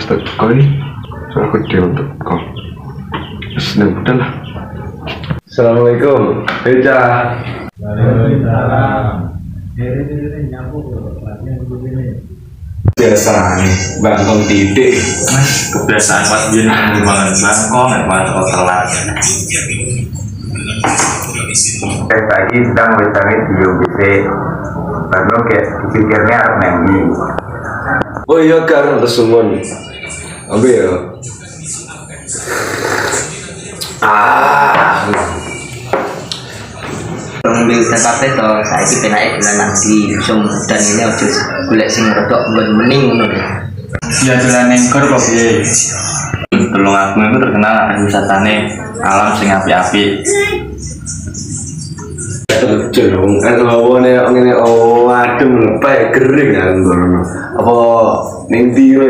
Mas tak kau ini aku dia untuk kau. Udah lah. Assalamualaikum. Eja. Waalaikumsalam. Biasa nih, bangkong titik. Mas, kebiasaan pas biar ngomongin bangkong, nggak mau telat. Pagi sedang bertanya di UBC, baru kayak pikirnya nanti. Oh iya kan, kesumun. Ambil ya. Pengambil kafe to saya itu naik bulan asli sum dan ini ojo golek sing rodok mending ngono deh. Ya jalan nengkor kok piye. Tulung aku itu terkenal wisatane alam sing api-api. Cenderung kan lawane ngene adem lepe kering kan ngono. Apa ning ndi yo?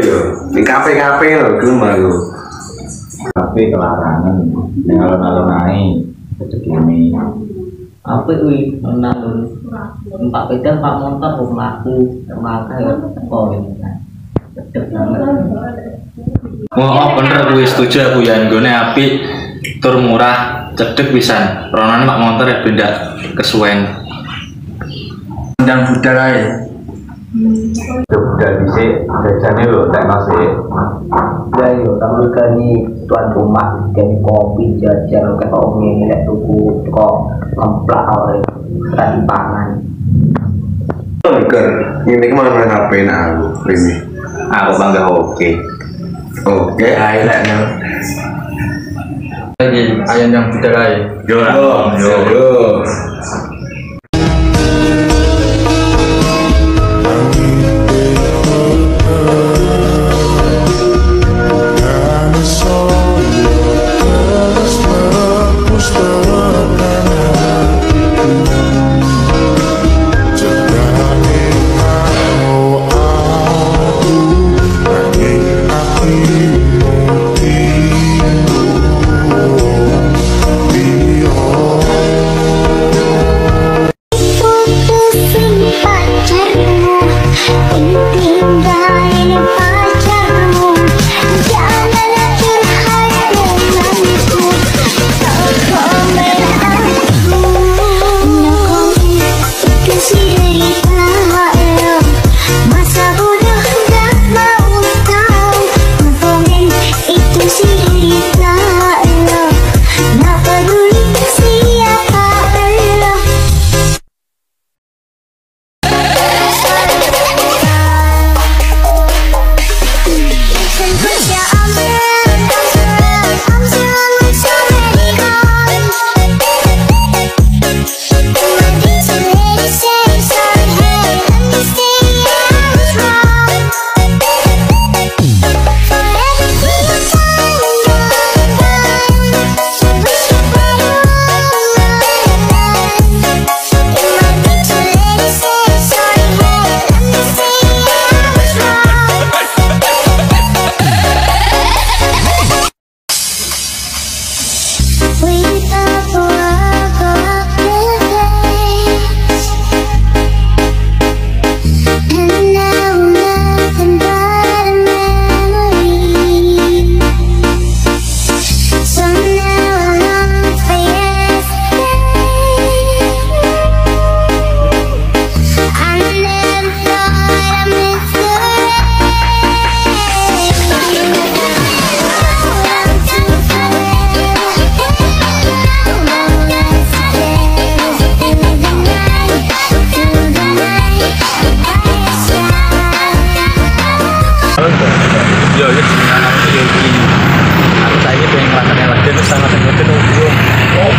Ning kafe-kafe lho gelem aku. Kafe kelarangan, ning alun-alun ae, segini. Apa kuwi nang Pak Pedan Pak Montor kok mlaku maka ya teko cedek banget. Oh bener gue setuju aku ya nggone apik tur murah cedek pisan. Ronane Pak Montor ya benda kesuwen. Undang budal ae. Udah bisa jajannya loh, tak masih. Ya yo kamu kali tuan rumah gani kopi jajan ke omnya nilai tuku kok ngemplak oleh tadi pangan. Ker, ini kemana HP aku ini? Aku bangga oke. Oke, Ayo Lagi ayam yang budal ae. yo.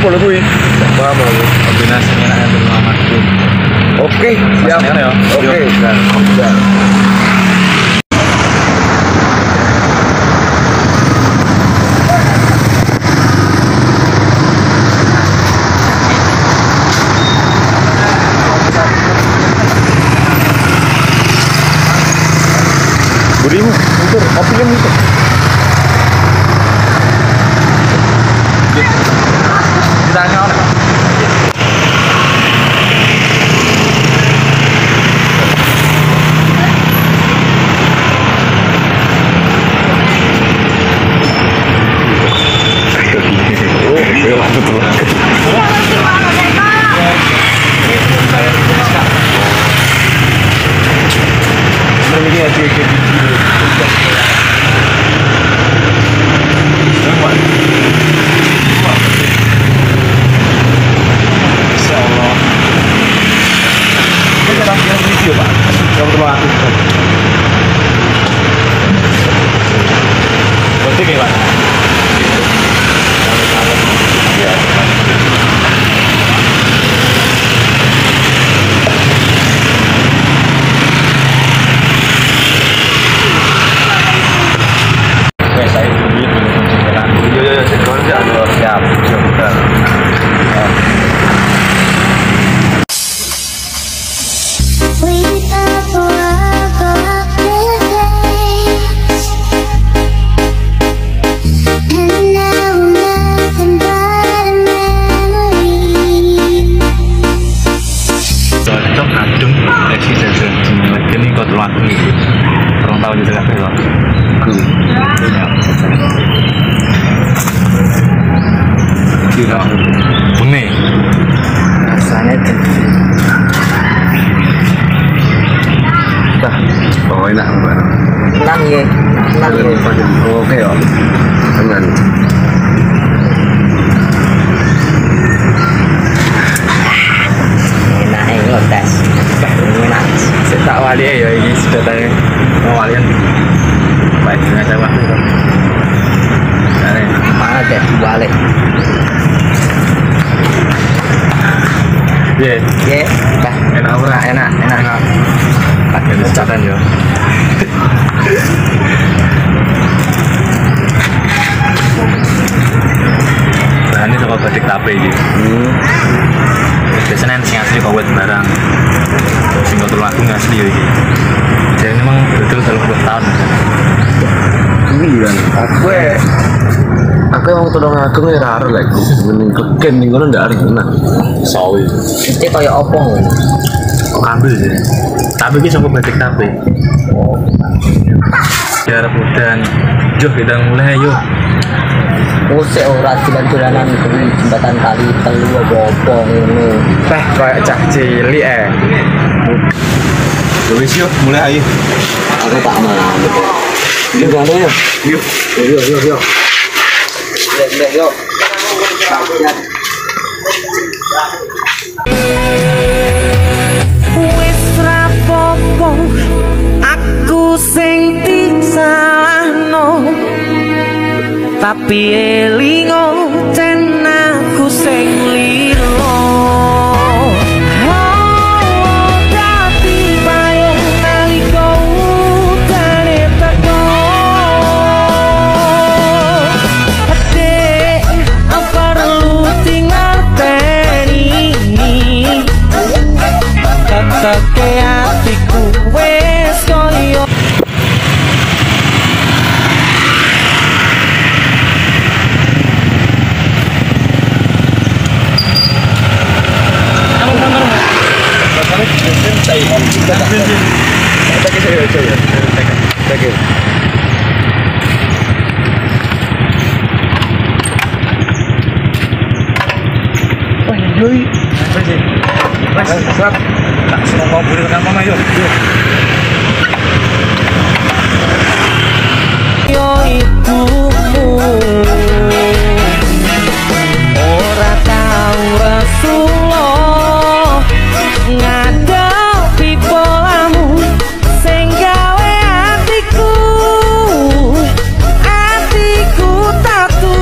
Boleh gue. Paham aku. Kombinasinya enak yang berlama. Oke, siap. Ya. Oke, sudah. Berimu, mundur, kopinya mundur. Ditanya orang. Bune rasanya Oh enak banget. Tenang ya. Oke ya. Tenang. Enak ya tes. Enak. tak wali ya ini sudah tanya mau walian baik dengan saya waktu itu. Mana deh balik. Ye, enak ora enak. Pakai catatan yo. Bahannya sama batik tape gitu. Biasanya yang asli kau buat barang. Sing kau tulang aku asli yo iki. Jadi memang betul 30 tahun. Iya, aku emang tolong aku nih raro lagi. Mending keken nih kalau nggak ada gimana. Sawi. Itu kayak opong. Ambil sih. Tapi ini sama batik tape. Biar udan. Joh kita mulai yuk. Usik ora jalan-jalanan kuwi jembatan kali telu apa ngono. Teh kayak cah cilik Wis yuk mulai ayo. Aku tak mau. Yuk, yuk. Yuk. Yuk. Wis rapopo aku sing disalahno tapi elingo ten aku sing lilo dadi bayang nalika utane teko ate perlu tinggal teni teteke atiku wis koyo Tak semua mau beli rekan mama yuk. yo ibumu ora tau Rasulullah ngadepi polamu sing gawe atiku tatu.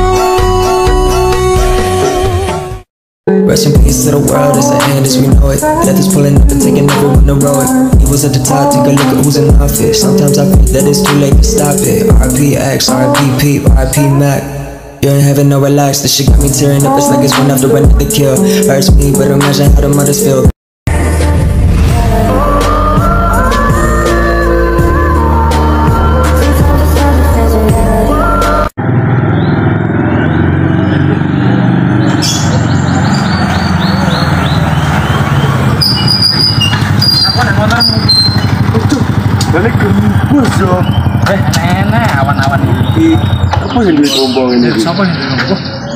Rest in peace to the world, it's the end as we know it. Death is pulling up and taking everyone to row it. Evil's at the top, take a look at who's in office. Sometimes I think that it's too late to stop it. RIP X, RIP Pete, RIP Mac. You ain't having no relax, this shit got me tearing up. It's like it's one after another kill. Hurts me, but imagine how the mothers feel. Balik gembus yo. Nenek awan-awan iki. Apa yang duit rombong ini? Siapa nih?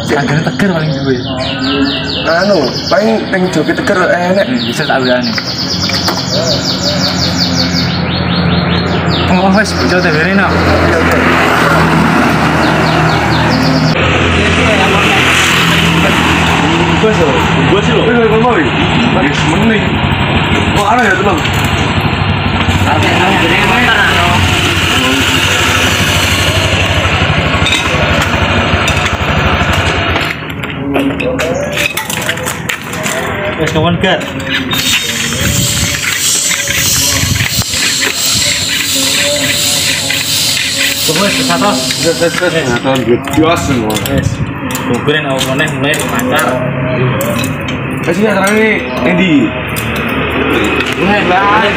Agaknya tegar paling gue. Anu, paling joget tegar enak. Bisa tak berani. Oh, wes, coba teberin nak. Gue sih loh. Ngomong nih. Lagi semenit. Oh, ada ya teman. Wes kawan kat. Coba satu. Nonton bios semua. Wes. Kuburin awak mana mulai lancar. Kasih ya terang ini Endi. Mulai baik.